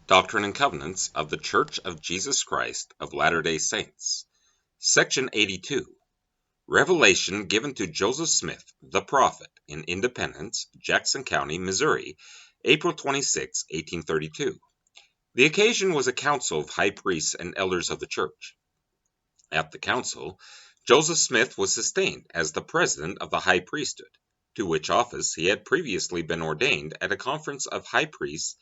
Doctrine and Covenants of the Church of Jesus Christ of Latter-day Saints. Section 82. Revelation given to Joseph Smith, the prophet, in Independence, Jackson County, Missouri, April 26, 1832. The occasion was a council of high priests and elders of the church. At the council, Joseph Smith was sustained as the president of the High Priesthood, to which office he had previously been ordained at a conference of high priests,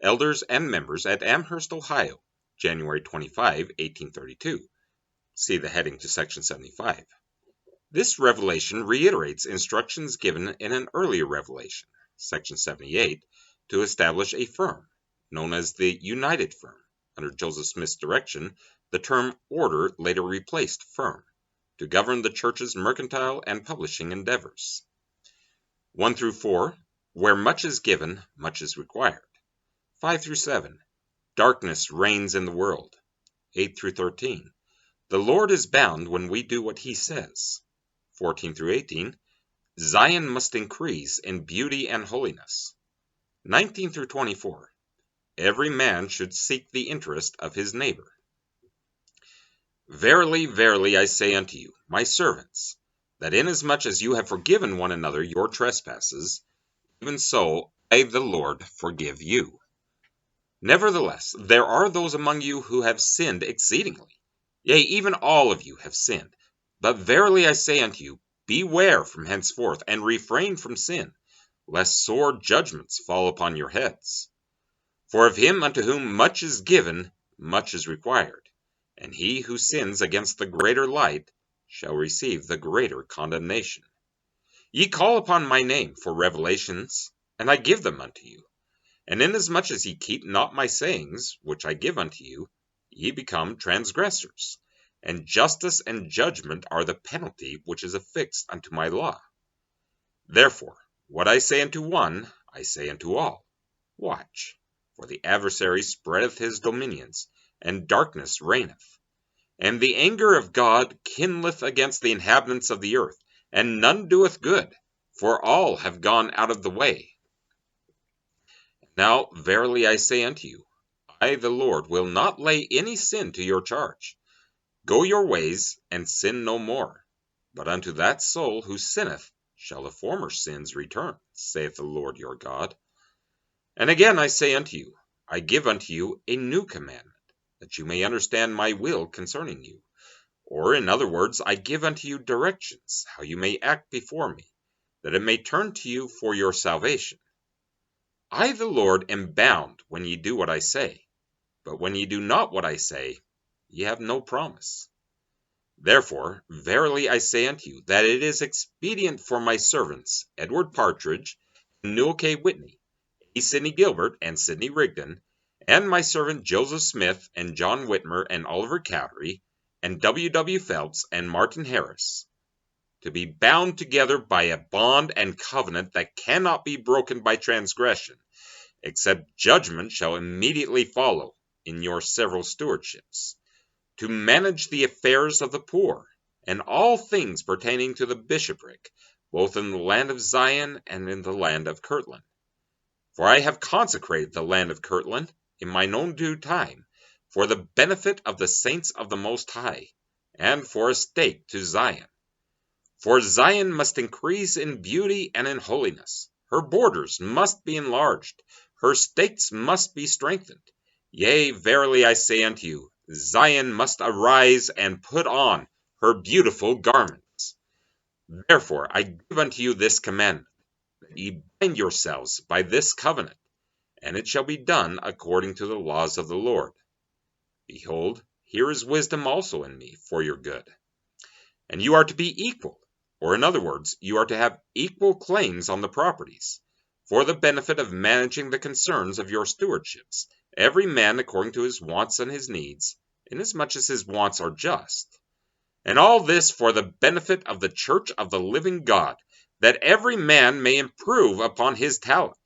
elders, and members at Amherst, Ohio, January 25, 1832. See the heading to Section 75. This revelation reiterates instructions given in an earlier revelation, Section 78, to establish a firm, known as the United Firm. Under Joseph Smith's direction, the term order later replaced firm, to govern the church's mercantile and publishing endeavors. 1 through 4, where much is given, much is required. 5 through 7, darkness reigns in the world. 8 through 13, the Lord is bound when we do what he says. 14 through 18, Zion must increase in beauty and holiness. 19 through 24, every man should seek the interest of his neighbor. Verily, verily, I say unto you, my servants, that inasmuch as you have forgiven one another your trespasses, even so I, the Lord, forgive you. Nevertheless, there are those among you who have sinned exceedingly. Yea, even all of you have sinned. But verily I say unto you, beware from henceforth, and refrain from sin, lest sore judgments fall upon your heads. For of him unto whom much is given, much is required, and he who sins against the greater light shall receive the greater condemnation. Ye call upon my name for revelations, and I give them unto you. And inasmuch as ye keep not my sayings, which I give unto you, ye become transgressors. And justice and judgment are the penalty which is affixed unto my law. Therefore, what I say unto one, I say unto all, watch, for the adversary spreadeth his dominions, and darkness reigneth. And the anger of God kindleth against the inhabitants of the earth, and none doeth good, for all have gone out of the way. Now verily I say unto you, I the Lord will not lay any sin to your charge. Go your ways, and sin no more. But unto that soul who sinneth shall the former sins return, saith the Lord your God. And again I say unto you, I give unto you a new commandment, that you may understand my will concerning you. Or in other words, I give unto you directions, how you may act before me, that it may turn to you for your salvation. I the Lord am bound when ye do what I say, but when ye do not what I say, ye have no promise. Therefore, verily I say unto you, that it is expedient for my servants, Edward Partridge, and Newell K. Whitney, A. Sidney Gilbert, and Sidney Rigdon, and my servant Joseph Smith, and John Whitmer, and Oliver Cowdery, and W. W. Phelps, and Martin Harris, to be bound together by a bond and covenant that cannot be broken by transgression, except judgment shall immediately follow in your several stewardships, to manage the affairs of the poor, and all things pertaining to the bishopric, both in the land of Zion and in the land of Kirtland. For I have consecrated the land of Kirtland in mine own due time, for the benefit of the saints of the Most High, and for a stake to Zion. For Zion must increase in beauty and in holiness. Her borders must be enlarged. Her stakes must be strengthened. Yea, verily I say unto you, Zion must arise and put on her beautiful garments. Therefore I give unto you this commandment, that ye bind yourselves by this covenant, and it shall be done according to the laws of the Lord. Behold, here is wisdom also in me for your good. And you are to be equal, or in other words, you are to have equal claims on the properties, for the benefit of managing the concerns of your stewardships, every man according to his wants and his needs, inasmuch as his wants are just. And all this for the benefit of the church of the living God, that every man may improve upon his talent,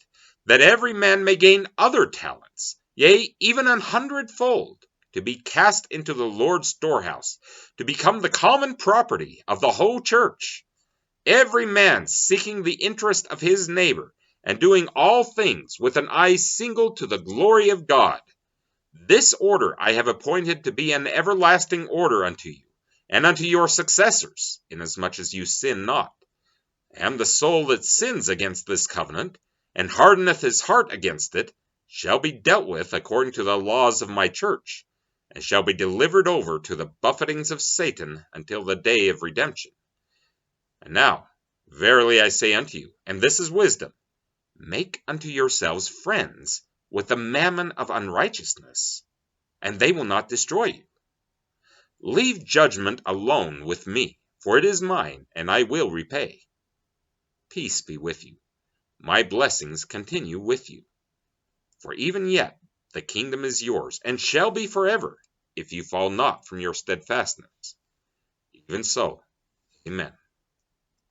that every man may gain other talents, yea, even 100-fold, to be cast into the Lord's storehouse, to become the common property of the whole church, every man seeking the interest of his neighbor, and doing all things with an eye single to the glory of God, This order I have appointed to be an everlasting order unto you, and unto your successors, inasmuch as you sin not. And the soul that sins against this covenant, and hardeneth his heart against it, shall be dealt with according to the laws of my church, and shall be delivered over to the buffetings of Satan until the day of redemption. And now, verily I say unto you, and this is wisdom, make unto yourselves friends with the mammon of unrighteousness, and they will not destroy you. Leave judgment alone with me, for it is mine, and I will repay. Peace be with you. My blessings continue with you. For even yet the kingdom is yours, and shall be forever, if you fall not from your steadfastness. Even so, amen.